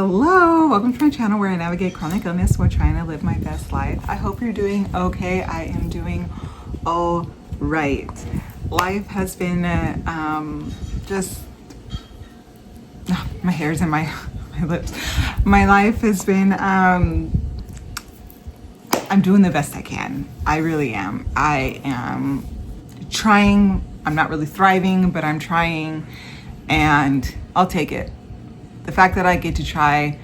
Hello, welcome to my channel where I navigate chronic illness while trying to live my best life. I hope you're doing okay. I am doing all right. Life has been my hair's in my lips. My life has been I'm doing the best I can. I really am. I am trying. I'm not really thriving, but I'm trying, and I'll take it. The fact that I get to try,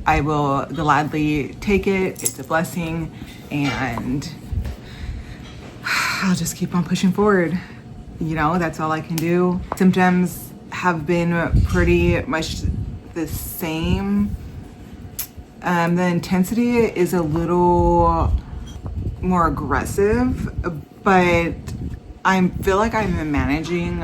I will gladly take it. It's a blessing, and I'll just keep on pushing forward. You know, that's all I can do. Symptoms have been pretty much the same. The intensity is a little more aggressive, but I feel like I'm managing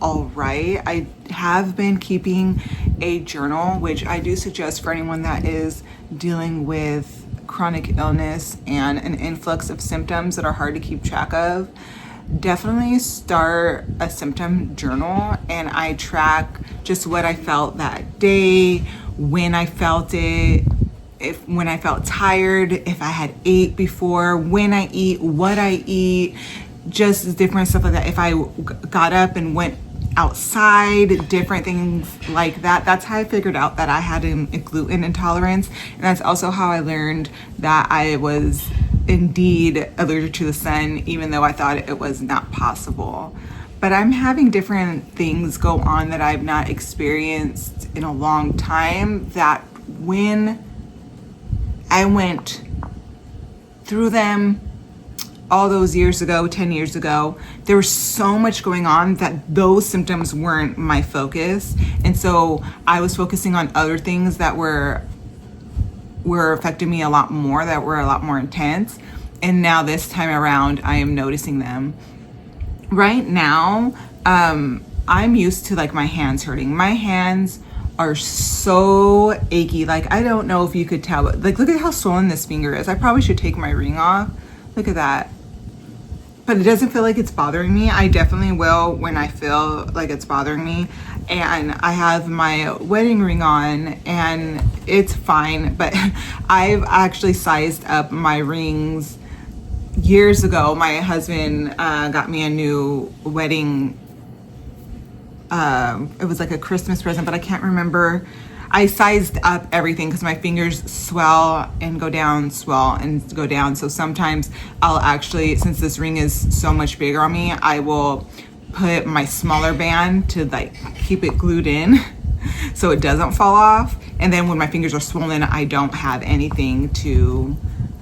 all right. I have been keeping a journal, which I do suggest for anyone that is dealing with chronic illness and an influx of symptoms that are hard to keep track of. Definitely start a symptom journal, and I track just what I felt that day, when I felt it, when I felt tired, if I had ate before, when I eat, what I eat, just different stuff like that. If I got up and went outside, different things like that. That's how I figured out that I had a gluten intolerance, and that's also how I learned that I was indeed allergic to the sun, even though I thought it was not possible. But I'm having different things go on that I've not experienced in a long time, that when I went through them all those years ago, 10 years ago, there was so much going on that those symptoms weren't my focus. And so I was focusing on other things that were affecting me a lot more, that were a lot more intense. And now this time around, I am noticing them. Right now, I'm used to like my hands hurting. My hands are so achy. Like, I don't know if you could tell, but like, look at how swollen this finger is. I probably should take my ring off. Look at that. But it doesn't feel like it's bothering me. I definitely will when I feel like it's bothering me. And I have my wedding ring on and it's fine, but I've actually sized up my rings years ago. My husband got me a new wedding, it was like a Christmas present, but I can't remember. I sized up everything because my fingers swell and go down, swell and go down. So sometimes I'll actually, since this ring is so much bigger on me, I will put my smaller band to like keep it glued in so it doesn't fall off. And then when my fingers are swollen, I don't have anything to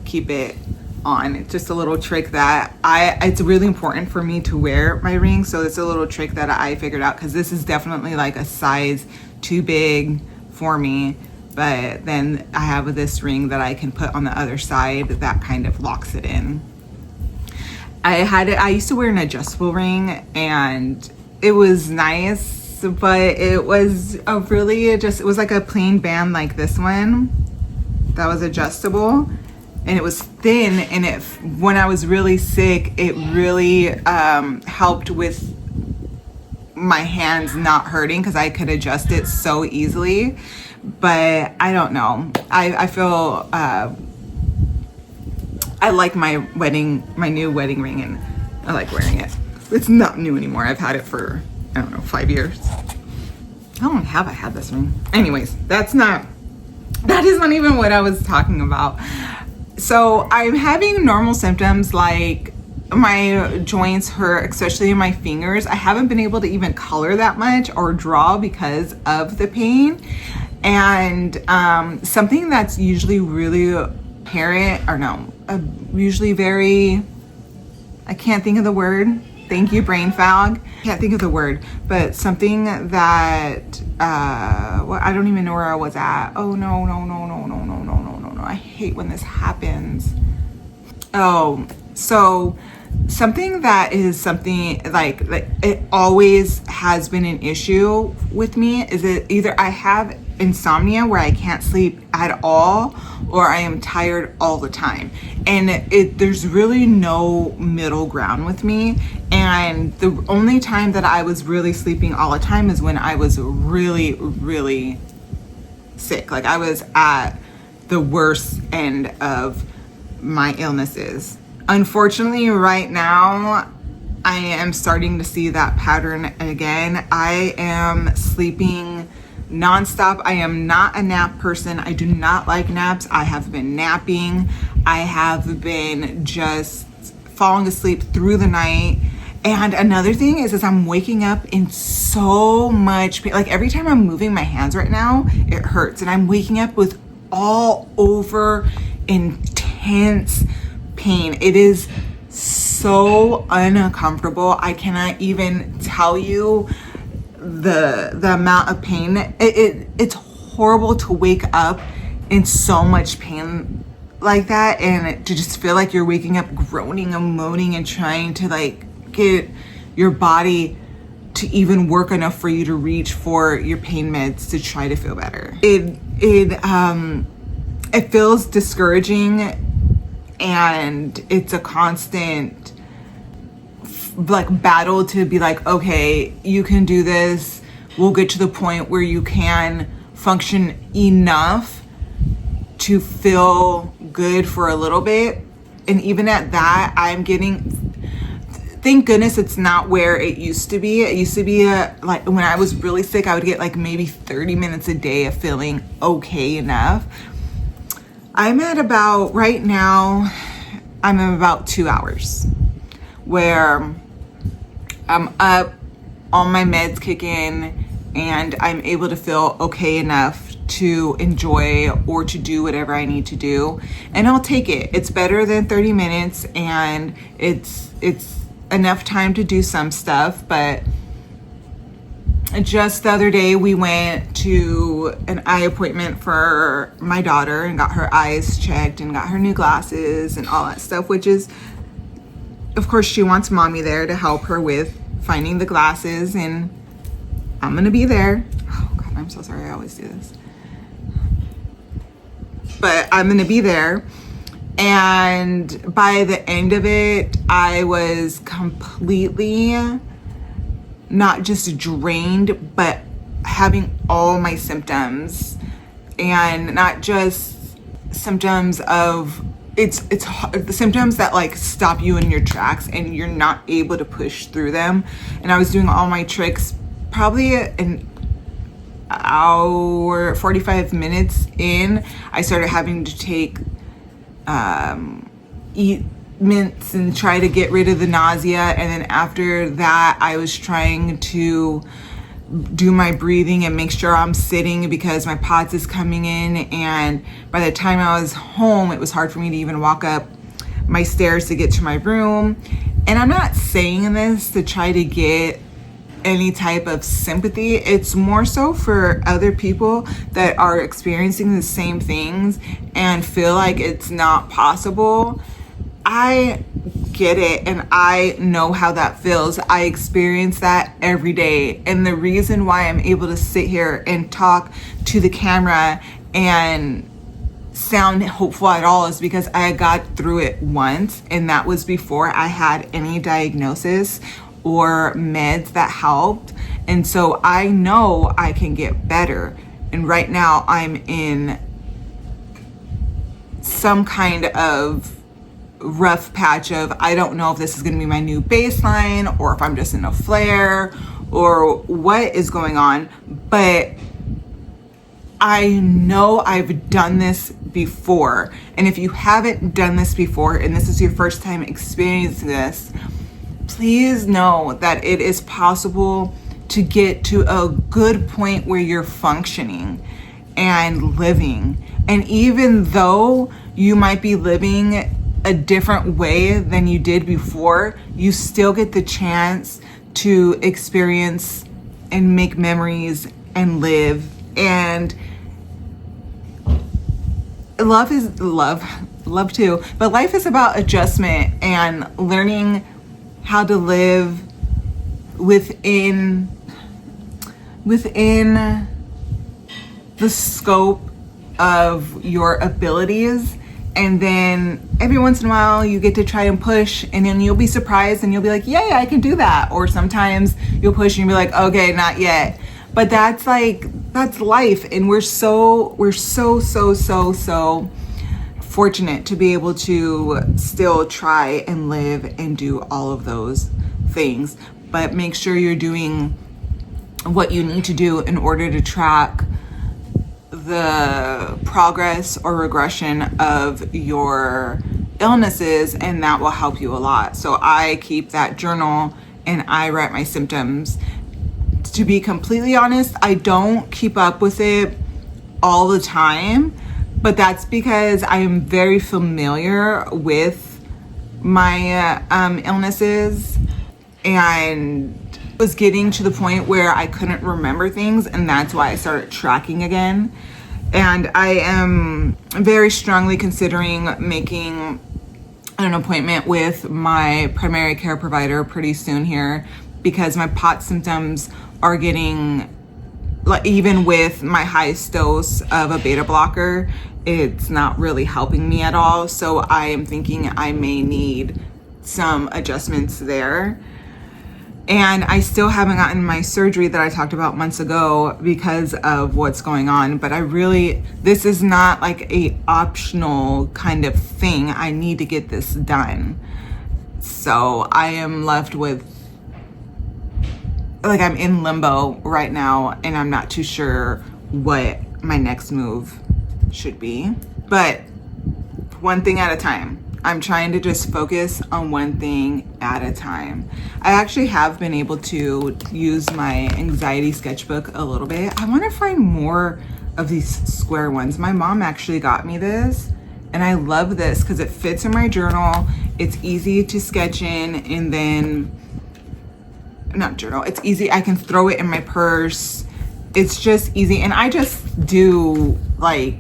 keep it on. It's just a little trick that it's really important for me to wear my ring. So it's a little trick that I figured out, because this is definitely like a size too big for me. But then I have this ring that I can put on the other side that kind of locks it in. I used to wear an adjustable ring, and it was nice, but it was it was like a plain band like this one that was adjustable, and it was thin, and when I was really sick, it really helped with my hands not hurting because I could adjust it so easily. But I don't know. I feel I like my new wedding ring, and I like wearing it. It's not new anymore. I've had it for, I don't know, 5 years. How long have I had this ring? Anyways, that is not even what I was talking about. So I'm having normal symptoms, like my joints hurt, especially in my fingers. I haven't been able to even color that much or draw because of the pain. And something that's usually really apparent, usually very, I can't think of the word. Thank you, brain fog. Can't think of the word, but something that, I don't even know where I was at. Oh, no. I hate when this happens. Oh, so something that is something like it always has been an issue with me is that either I have insomnia where I can't sleep at all, or I am tired all the time, and there's really no middle ground with me. And the only time that I was really sleeping all the time is when I was really sick. Like I was at the worst end of my illnesses. Unfortunately, right now, I am starting to see that pattern again. I am sleeping nonstop. I am not a nap person. I do not like naps. I have been napping. I have been just falling asleep through the night. And another thing is I'm waking up in so much pain. Like every time I'm moving my hands right now, it hurts. And I'm waking up with all over intense pain. It is so uncomfortable. I cannot even tell you the amount of pain. It's horrible to wake up in so much pain like that, and to just feel like you're waking up groaning and moaning and trying to like get your body to even work enough for you to reach for your pain meds to try to feel better. It feels discouraging, and it's a constant like battle to be like, okay, you can do this. We'll get to the point where you can function enough to feel good for a little bit. And even at that, I'm getting, thank goodness it's not where it used to be. It used to be like when I was really sick, I would get like maybe 30 minutes a day of feeling okay enough. I'm at about, right now, I'm at about 2 hours where I'm up, all my meds kick in, and I'm able to feel okay enough to enjoy or to do whatever I need to do. And I'll take it. It's better than 30 minutes, and it's enough time to do some stuff. But just the other day we went to an eye appointment for my daughter and got her eyes checked and got her new glasses and all that stuff, which is, of course, she wants mommy there to help her with finding the glasses, and I'm gonna be there. Oh God, I'm so sorry, I always do this. But I'm gonna be there. And by the end of it, I was completely not just drained, but having all my symptoms, and not just symptoms of, it's the symptoms that like stop you in your tracks and you're not able to push through them. And I was doing all my tricks probably an hour, 45 minutes in. I started having to take eat mints and try to get rid of the nausea, and then after that I was trying to do my breathing and make sure I'm sitting because my POTS is coming in. And by the time I was home, it was hard for me to even walk up my stairs to get to my room. And I'm not saying this to try to get any type of sympathy. It's more so for other people that are experiencing the same things and feel like it's not possible. I get it, and I know how that feels. I experience that every day. And the reason why I'm able to sit here and talk to the camera and sound hopeful at all is because I got through it once, and that was before I had any diagnosis or meds that helped. And so I know I can get better. And right now I'm in some kind of rough patch of, I don't know if this is going to be my new baseline or if I'm just in a flare or what is going on, but I know I've done this before. And if you haven't done this before and this is your first time experiencing this, please know that it is possible to get to a good point where you're functioning and living. And even though you might be living a different way than you did before, you still get the chance to experience and make memories and live. And love is love too, but life is about adjustment and learning how to live within the scope of your abilities. And then every once in a while you get to try and push, and then you'll be surprised and you'll be like, yay, I can do that. Or sometimes you'll push and you'll be like, okay, not yet. But that's like that's life. And we're so fortunate to be able to still try and live and do all of those things. But make sure you're doing what you need to do in order to track the progress or regression of your illnesses, and that will help you a lot. So I keep that journal and I write my symptoms. To be completely honest, I don't keep up with it all the time, but that's because I am very familiar with my illnesses, and was getting to the point where I couldn't remember things, and that's why I started tracking again. And I am very strongly considering making an appointment with my primary care provider pretty soon here, because my POTS symptoms are getting, like, even with my highest dose of a beta blocker, it's not really helping me at all. So I am thinking I may need some adjustments there. And I still haven't gotten my surgery that I talked about months ago because of what's going on. But this is not like a optional kind of thing. I need to get this done. So I am left with, like, I'm in limbo right now, and I'm not too sure what my next move should be. But one thing at a time. I'm trying to just focus on one thing at a time. I actually have been able to use my anxiety sketchbook a little bit. I want to find more of these square ones. My mom actually got me this, and I love this because it fits in my journal. It's easy to sketch in, and then, not journal, it's easy. I can throw it in my purse. It's just easy. And I just do, like,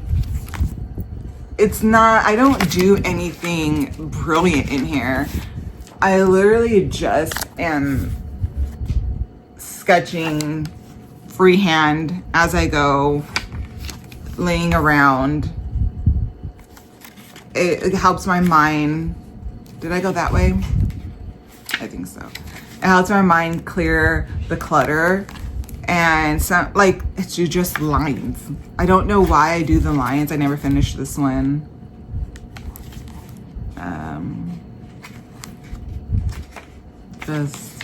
I don't do anything brilliant in here. I literally just am sketching freehand as I go, laying around. It helps my mind. Did I go that way? I think so. It helps my mind clear the clutter. And some, like, it's just lines. I don't know why I do the lines. I never finished this one. Just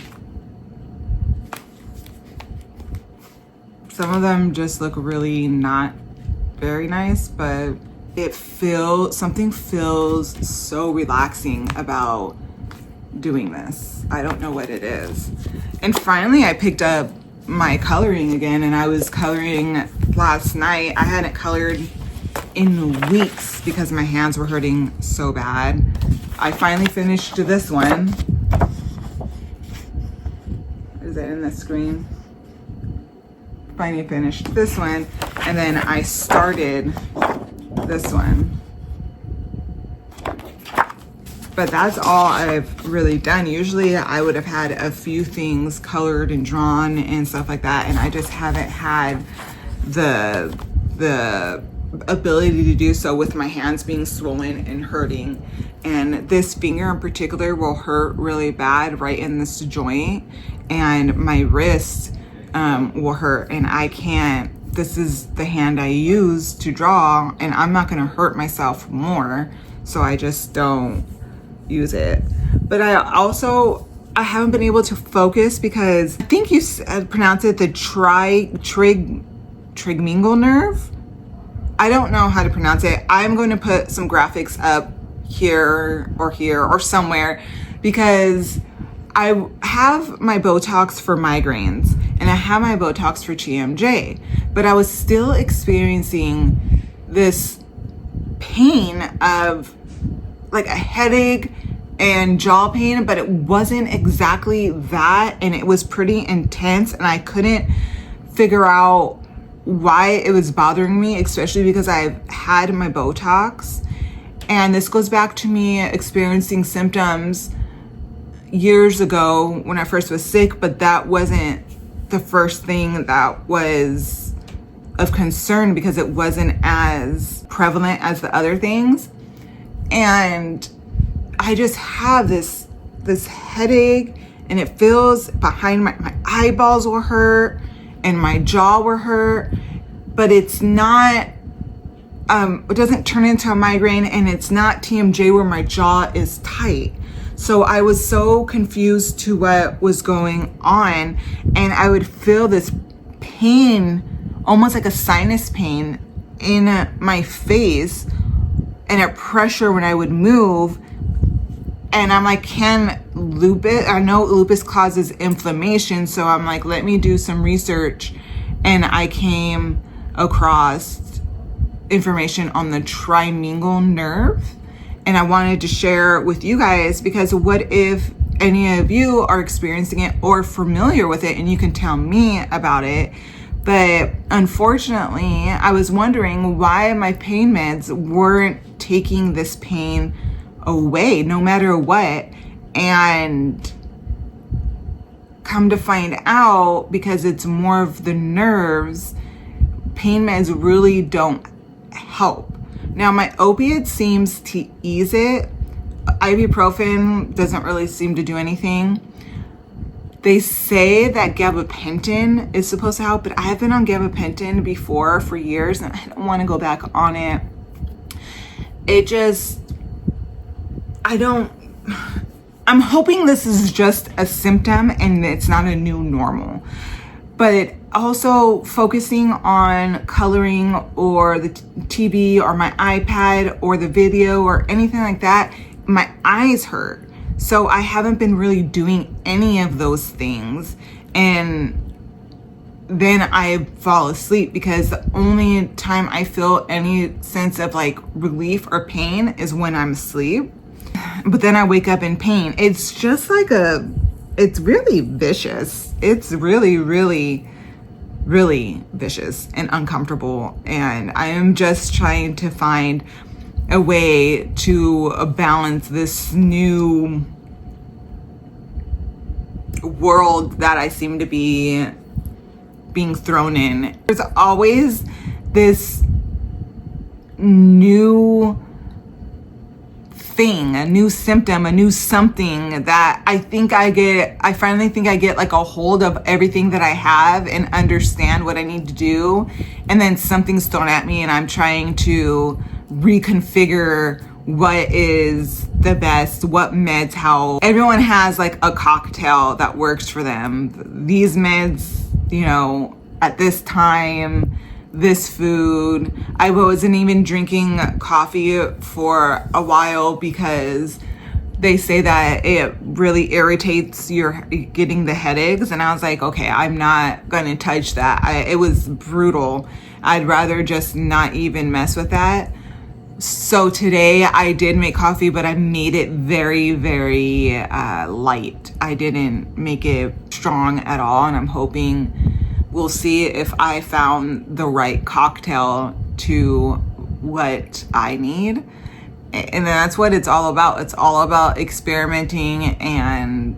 some of them just look really not very nice, but something feels so relaxing about doing this. I don't know what it is. And finally I picked up my coloring again, and I was coloring last night. I hadn't colored in weeks because my hands were hurting so bad. I finally finished this one. Is it in the screen? Finally finished this one, and then I started this one. But that's all I've really done. Usually I would have had a few things colored and drawn and stuff like that, and I just haven't had the ability to do so with my hands being swollen and hurting. And this finger in particular will hurt really bad right in this joint, and my wrist will hurt, and I can't. This is the hand I use to draw, and I'm not gonna hurt myself more, so I just don't use it. But I haven't been able to focus because I think you pronounce it the trigeminal nerve. I don't know how to pronounce it. I'm going to put some graphics up here or somewhere, because I have my Botox for migraines and I have my Botox for TMJ, but I was still experiencing this pain of like a headache and jaw pain, but it wasn't exactly that, and it was pretty intense, and I couldn't figure out why it was bothering me, especially because I've had my Botox. And this goes back to me experiencing symptoms years ago when I first was sick, but that wasn't the first thing that was of concern because it wasn't as prevalent as the other things. And I just have this headache, and it feels behind my eyeballs will hurt and my jaw will hurt, but it's not, it doesn't turn into a migraine, and it's not TMJ where my jaw is tight. So I was so confused to what was going on, and I would feel this pain, almost like a sinus pain in my face, and a pressure when I would move. And I'm like, I know lupus causes inflammation, so I'm like, let me do some research. And I came across information on the trigeminal nerve, and I wanted to share with you guys, because what if any of you are experiencing it or familiar with it, and you can tell me about it. But unfortunately, I was wondering why my pain meds weren't taking this pain away no matter what. And come to find out, because it's more of the nerves, pain meds really don't help. Now, my opiate seems to ease it. Ibuprofen doesn't really seem to do anything. They say that gabapentin is supposed to help, but I've been on gabapentin before for years, and I don't want to go back on it. I'm hoping this is just a symptom and it's not a new normal. But also focusing on coloring or the TV or my iPad or the video or anything like that, my eyes hurt. So I haven't been really doing any of those things. And then I fall asleep, because the only time I feel any sense of like relief or pain is when I'm asleep. But then I wake up in pain. It's just like it's really vicious. It's really, really, really vicious and uncomfortable. And I am just trying to find a way to balance this new world that I seem to be being thrown in. There's always this new thing, a new symptom, a new something that I finally think I get like a hold of everything that I have and understand what I need to do. And then something's thrown at me and I'm trying to reconfigure what is the best, what meds help. Everyone has like a cocktail that works for them. These meds, at this time, this food. I wasn't even drinking coffee for a while because they say that it really irritates your getting the headaches. And I was like, okay, I'm not gonna touch that. It was brutal. I'd rather just not even mess with that. So today I did make coffee, but I made it very, very light. I didn't make it strong at all. And I'm hoping we'll see if I found the right cocktail to what I need. And that's what it's all about. It's all about experimenting and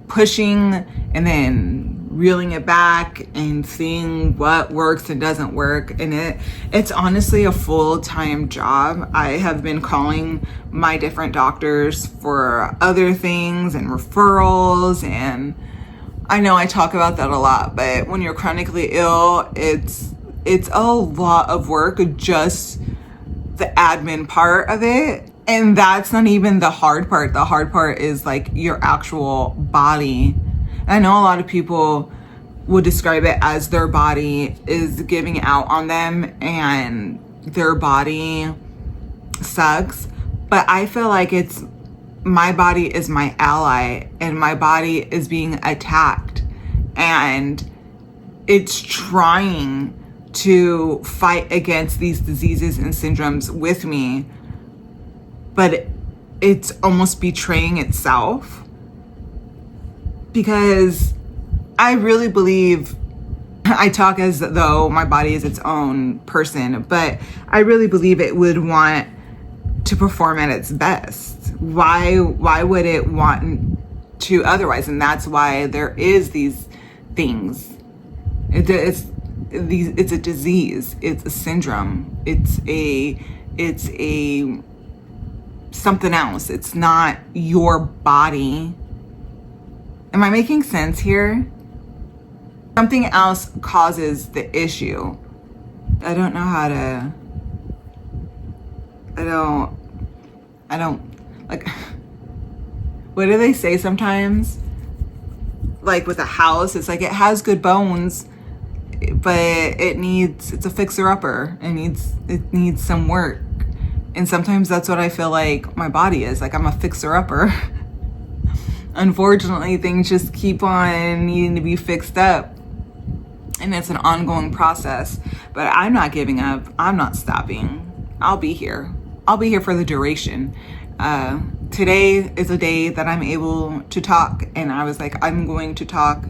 pushing and then reeling it back and seeing what works and doesn't work. And it's honestly a full-time job. I have been calling my different doctors for other things and referrals, and I know I talk about that a lot, but when you're chronically ill, it's a lot of work, just the admin part of it. And that's not even the hard part. The hard part is like your actual body. And I know a lot of people would describe it as their body is giving out on them and their body sucks. But I feel like my body is my ally, and my body is being attacked, and it's trying to fight against these diseases and syndromes with me, but it's almost betraying itself, because I really believe, I talk as though my body is its own person, but I really believe it would want to perform at its best. Why would it want to otherwise? And that's why there is these things. It's a disease. It's a syndrome. It's a something else. It's not your body. Am I making sense here? Something else causes the issue. I don't know how to, I don't, like, what do they say sometimes? Like with a house, it's like it has good bones, but it's a fixer-upper. It needs some work. And sometimes that's what I feel like my body is. Like, I'm a fixer-upper. Unfortunately, things just keep on needing to be fixed up. And it's an ongoing process. But I'm not giving up. I'm not stopping. I'll be here. I'll be here for the duration. Today is a day that I'm able to talk. And I was like, I'm going to talk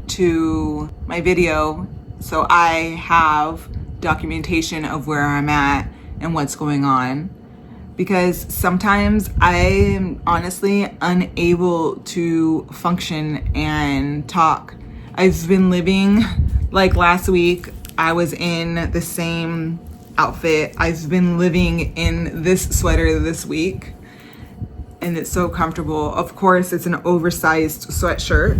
to my video so I have documentation of where I'm at and what's going on, because sometimes I am honestly unable to function and talk. I've been living, like last week, I was in the same outfit. I've been living in this sweater this week, and it's so comfortable. Of course, it's an oversized sweatshirt,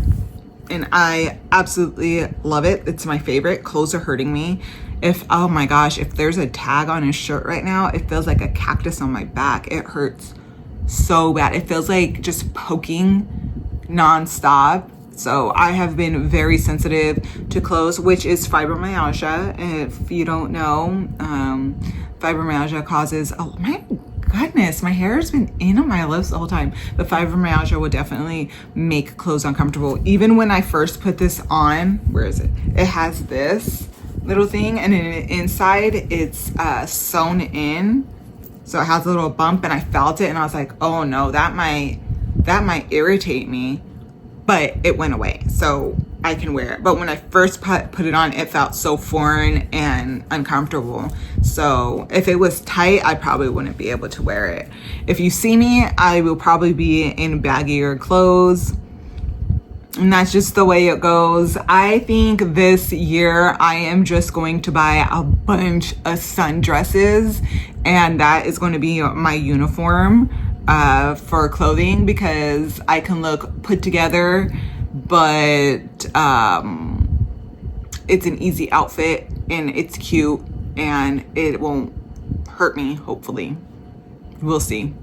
and I absolutely love it. It's my favorite. Clothes are hurting me. Oh my gosh, if there's a tag on his shirt right now, it feels like a cactus on my back. It hurts so bad. It feels like just poking nonstop. So I have been very sensitive to clothes, which is fibromyalgia. If you don't know, fibromyalgia causes, oh my goodness, my hair has been in on my lips the whole time. But fibromyalgia will definitely make clothes uncomfortable. Even when I first put this on, where is it? It has this little thing, and then inside it's sewn in, so it has a little bump, and I felt it and I was like, oh no, that might irritate me, but it went away, so I can wear it. But when I first put it on, it felt so foreign and uncomfortable. So if it was tight, I probably wouldn't be able to wear it. If you see me, I will probably be in baggier clothes. And that's just the way it goes. I think this year I am just going to buy a bunch of sundresses, and that is going to be my uniform for clothing, because I can look put together, but it's an easy outfit and it's cute and it won't hurt me, hopefully. We'll see.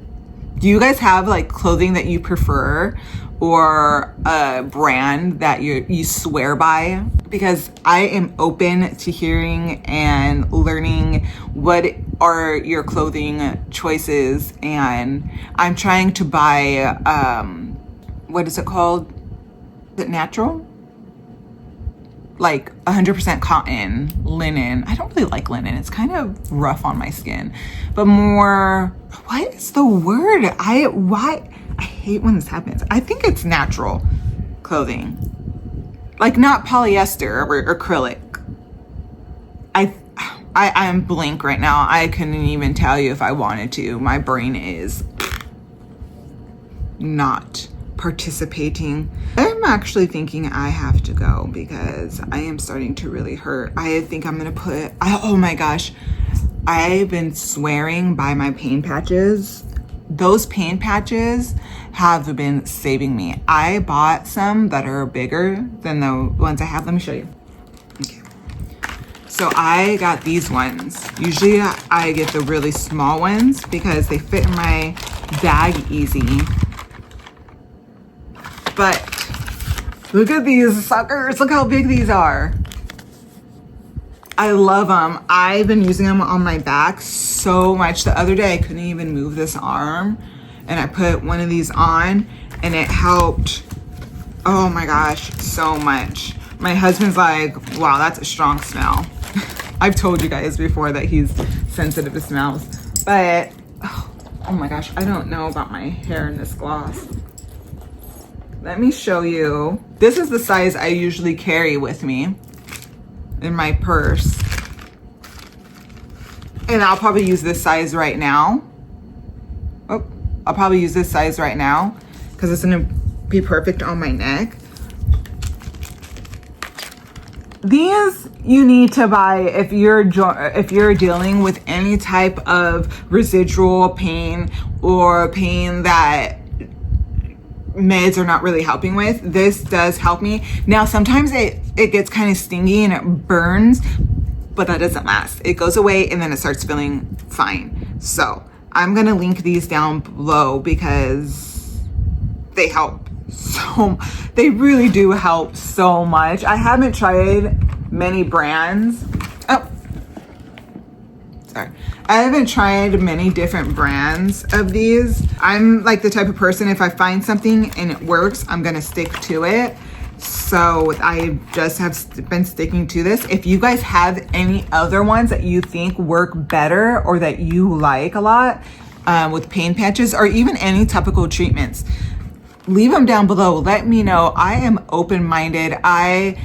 Do you guys have like clothing that you prefer, or a brand that you swear by? Because I am open to hearing and learning what are your clothing choices, and I'm trying to buy what is it called? Is it natural? Like 100% cotton, linen. I don't really like linen. It's kind of rough on my skin. But more, what is the word? I hate when this happens. I think it's natural clothing. Like not polyester or acrylic. I am blank right now. I couldn't even tell you if I wanted to. My brain is not participating. I'm actually thinking I have to go because I am starting to really hurt. I think I'm gonna oh my gosh, I've been swearing by my pain patches. Those pain patches have been saving me. I bought some that are bigger than the ones I have. Let me show you. Okay. So I got these ones. Usually I get the really small ones because they fit in my bag easy. But look at these suckers. Look how big these are. I love them. I've been using them on my back so much. The other day I couldn't even move this arm, and I put one of these on and it helped, oh my gosh, so much. My husband's like, wow, that's a strong smell. I've told you guys before that he's sensitive to smells, but oh my gosh, I don't know about my hair in this gloss. Let me show you. This is the size I usually carry with me in my purse. And I'll probably use this size right now. Oh, I'll probably use this size right now because it's gonna be perfect on my neck. These you need to buy if you're dealing with any type of residual pain or pain that meds are not really helping with. This does help me. Now sometimes it gets kind of stingy and it burns, but that doesn't last. It goes away and then it starts feeling fine. So I'm gonna link these down below because they help so, they really do help so much. I haven't tried many brands. Oh, sorry. I haven't tried many different brands of these. I'm like the type of person, if I find something and it works, I'm gonna stick to it. So I just have been sticking to this. If you guys have any other ones that you think work better or that you like a lot with pain patches or even any topical treatments, leave them down below. Let me know. I am open-minded. I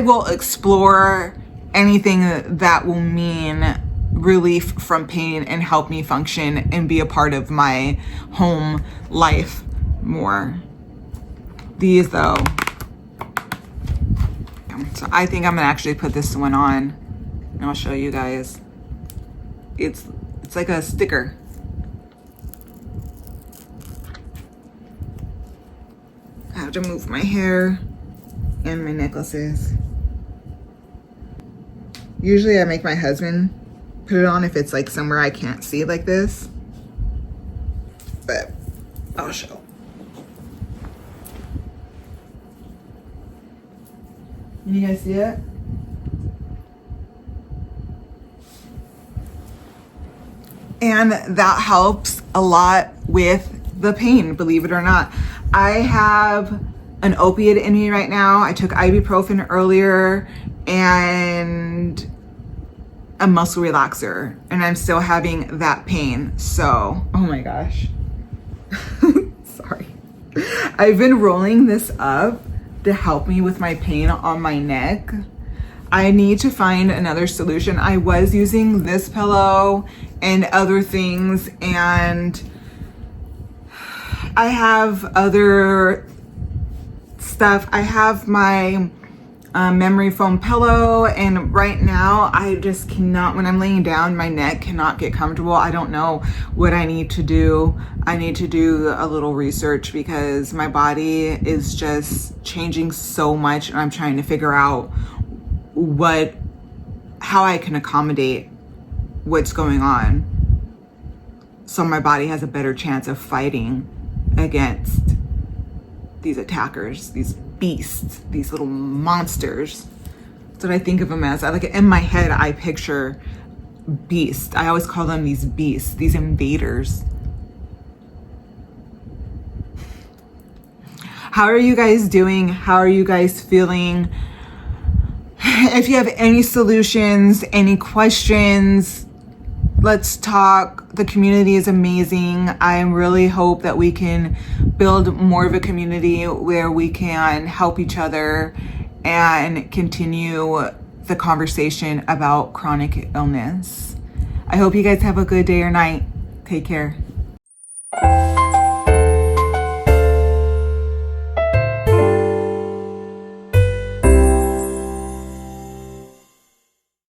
will explore anything that will mean relief from pain and help me function and be a part of my home life more. These though, so I think I'm gonna actually put this one on and I'll show you guys. It's like a sticker. I have to move my hair and my necklaces. Usually I make my husband put it on if it's like somewhere I can't see like this, but I'll show. Can you guys see it? And that helps a lot with the pain, believe it or not. I have an opiate in me right now. I took ibuprofen earlier and a muscle relaxer, and I'm still having that pain. So, oh my gosh. Sorry. I've been rolling this up to help me with my pain on my neck. I need to find another solution. I was using this pillow and other things, and I have other stuff. I have my memory foam pillow, and right now I just cannot, when I'm laying down, my neck cannot get comfortable. I don't know what I need to do. I need to do a little research because my body is just changing so much, and I'm trying to figure out how I can accommodate what's going on so my body has a better chance of fighting against these attackers, these beasts, these little monsters. That's what I think of them as. In my head, I picture beasts. I always call them these beasts, these invaders. How are you guys doing? How are you guys feeling? If you have any solutions, any questions, let's talk. The community is amazing. I really hope that we can build more of a community where we can help each other and continue the conversation about chronic illness. I hope you guys have a good day or night. Take care.